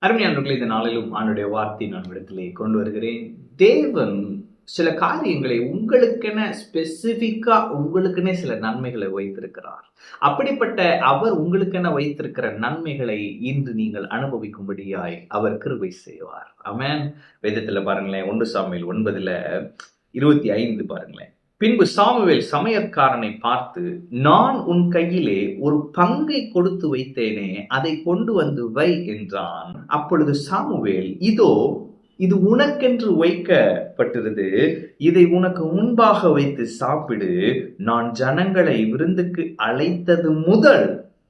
அருமையானவர்களே, இந்த நாளிலும் ஆண்டுடைய வார்த்தை நான் இடத்திலே கொண்டு வருகிறேன். தேவன் சில காரியங்களை உங்களுக்கென ஸ்பெசிபிக்கா உங்களுக்குன்னே சில நன்மைகளை வைத்திருக்கிறார். அப்படிப்பட்ட அவர் உங்களுக்கென வைத்திருக்கிற நன்மைகளை இன்று நீங்கள் அனுபவிக்கும்படியாய் அவர் கிருபை செய்வார். ஆமென். வேதத்துல பாருங்களேன், 1 சாமுவேல் 9:25 பாருங்களேன். பின்பு சாமுவேல் சமையற்காரனை பார்த்து, நான் உன் கையிலே ஒரு பங்கை கொடுத்து வைத்தேனே, அதை கொண்டு வந்து வை என்றான். அப்பொழுது சாமுவேல், இதோ இது உனக்கென்று வைக்கப்பட்டிருது, இதை உனக்கு முன்பாக வைத்து சாப்பிடு. நான் ஜனங்களை விருந்துக்கு அழைத்தது முதல்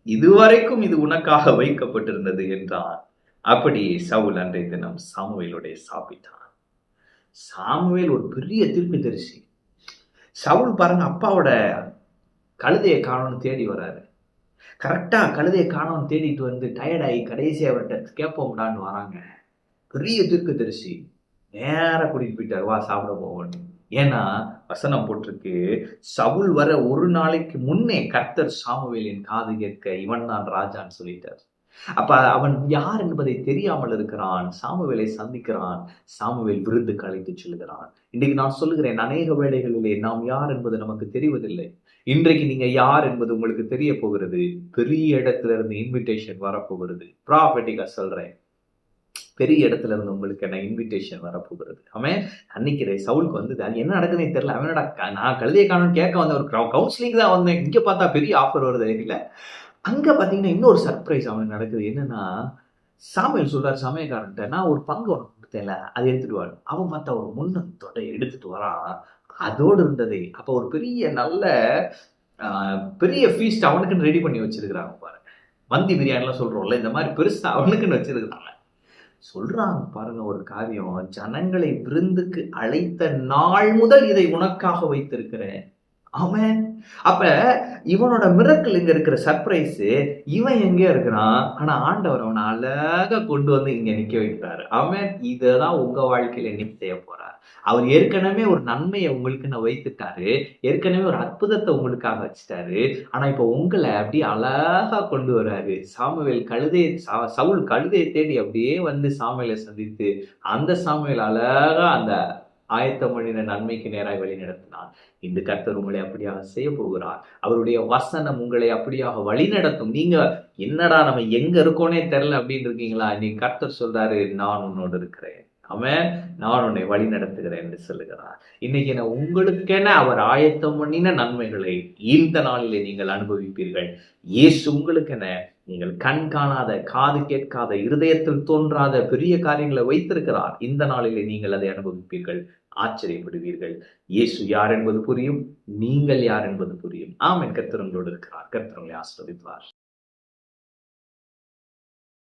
இதுவரைக்கும் இது உனக்காக வைக்கப்பட்டிருந்தது என்றான். அப்படியே சவுல் அன்றைய தினம் சாமுவேலோடைய சாப்பிட்டான். சாமுவேல் ஒரு பெரிய தீர்க்கதரிசி. சவுல் பாருங்க, அப்பாவோட கழுதையை காணோன்னு தேடி வராரு. கரெக்டா கழுதையை காணோன்னு தேடிட்டு வந்து டயர்டாகி கடைசி அவர்கிட்ட கேட்போம்டான்னு வராங்க. பெரிய தீர்க்கதரிசி நேரா கூட்டிட்டு போயிட்டாரு, வா சாப்பிட போவோன்னு. ஏன்னா வசனம் போட்டிருக்கு, சவுல் வர ஒரு நாளைக்கு முன்னே கர்த்தர் சாமுவேலின் காது கேட்க இவன் தான் ராஜான்னு சொல்லிட்டார். அப்ப அவன் யார் என்பதை தெரியாமல் இருக்கிறான். சாமுவேலை சந்திக்கிறான். சாமுவேல் விருந்துக்கு அழைத்து செல்கிறான். இன்றைக்கு நான் சொல்லுகிறேன், அநேக வேளைகளிலே நாம் யார் என்பது நமக்கு தெரிவதில்லை. இன்றைக்கு நீங்க யார் என்பது உங்களுக்கு தெரிய போகிறது. பெரிய இடத்துல இருந்து இன்விடேஷன் வரப்போகிறது. ப்ராஃபெட்டிக்கா சொல்றேன், பெரிய இடத்துல இருந்து உங்களுக்கு என்ன இன்விடேஷன் வரப்போகிறது. அவன் அன்னைக்கு சவுலுக்கு வந்து அது என்ன நடக்குதுன்னு தெரியல. அவனோட நான் கழுதையை காணும் கேட்க வந்த ஒரு கவுன்சிலிங் தான் வந்தேன். இங்க பார்த்தா பெரிய ஆஃபர் வருது இல்ல. அங்க பாத்தீங்கன்னா இன்னொரு சர்ப்ரைஸ் அவனுக்கு நடக்குது. என்னன்னா, சாமுவேல் சொல்றாரு சமயக்காரன்ட்ட, நான் ஒரு பங்கு உனக்கு கொடுத்தேன்ல, அதை எடுத்துட்டு வா. அவன் பார்த்தா ஒரு முன்னத்தோட எடுத்துட்டு வரான். அதோடு இருந்தது. அப்ப ஒரு பெரிய நல்ல பெரிய ஃபீஸ்ட் அவனுக்குன்னு ரெடி பண்ணி வச்சிருக்கிறாங்க பாருங்க. மந்தி பிரியாணிலாம் சொல்றோம்ல, இந்த மாதிரி பெருசா அவனுக்குன்னு வச்சிருக்கிறாங்க. சொல்றாங்க பாருங்க ஒரு காரியம், ஜனங்களை விருந்துக்கு அழைத்த நாள் முதல் இதை உனக்காக வைத்திருக்கிறேன். ஆமென். அப்ப இவனோட மிரக்கல் இங்க இருக்கிற சர்ப்ரைஸ், இவன் எங்க இருக்கிறான், ஆனா ஆண்டவர் அவனை அழகா கொண்டு வந்து இங்க நிக்க வைக்கிறாரு. ஆமென். இததான் உங்க வாழ்க்கையில இன்னைக்கு செய்ய போறார். அவர் ஏற்கனவே ஒரு நன்மையை உங்களுக்கு நான் வைத்துட்டாரு, ஏற்கனவே ஒரு அற்புதத்தை உங்களுக்காக வச்சுட்டாரு. ஆனா இப்ப உங்களை அப்படியே அழகா கொண்டு வர்றாரு. சவுல் கழுதையை தேடி அப்படியே வந்து சாமுவேலை சந்தித்து, அந்த சாமுவேல் அழகா அந்த ஆயத்தம் பண்ணின நன்மைக்கு நேராக வழி நடத்தினார். இந்த கர்த்தர் உங்களை அப்படியாக செய்ய போகிறார். அவருடைய வசனம் உங்களை அப்படியாக வழி நடத்தும். நீங்க என்னடா நம்ம எங்க இருக்கோனே தெரியல அப்படின்னு இருக்கீங்களா? இன்னைக்கு கர்த்தர் சொல்றாரு, நான் உன்னோடு இருக்கிறேன். அவன் நான் உன்னை வழி நடத்துகிறேன் என்று சொல்லுகிறார். இன்னைக்கு நான் உங்களுக்கென அவர் ஆயத்தம் பண்ணின நன்மைகளை இந்த நாளிலே நீங்கள் அனுபவிப்பீர்கள். இயேசு உங்களுக்கென நீங்கள் கண் காணாத, காது கேட்காத, இருதயத்தில் தோன்றாத பெரிய காரியங்களை வைத்திருக்கிறார். இந்த நாளிலே நீங்கள் அதை அனுபவிப்பீர்கள், ஆச்சரியப்படுவீர்கள். இயேசு யார் என்பது புரியும், நீங்கள் யார் என்பது புரியும். ஆமென். கர்த்தர் உங்களோடு இருக்கிறார். கர்த்தர் உங்களை ஆசீர்வதிப்பார்.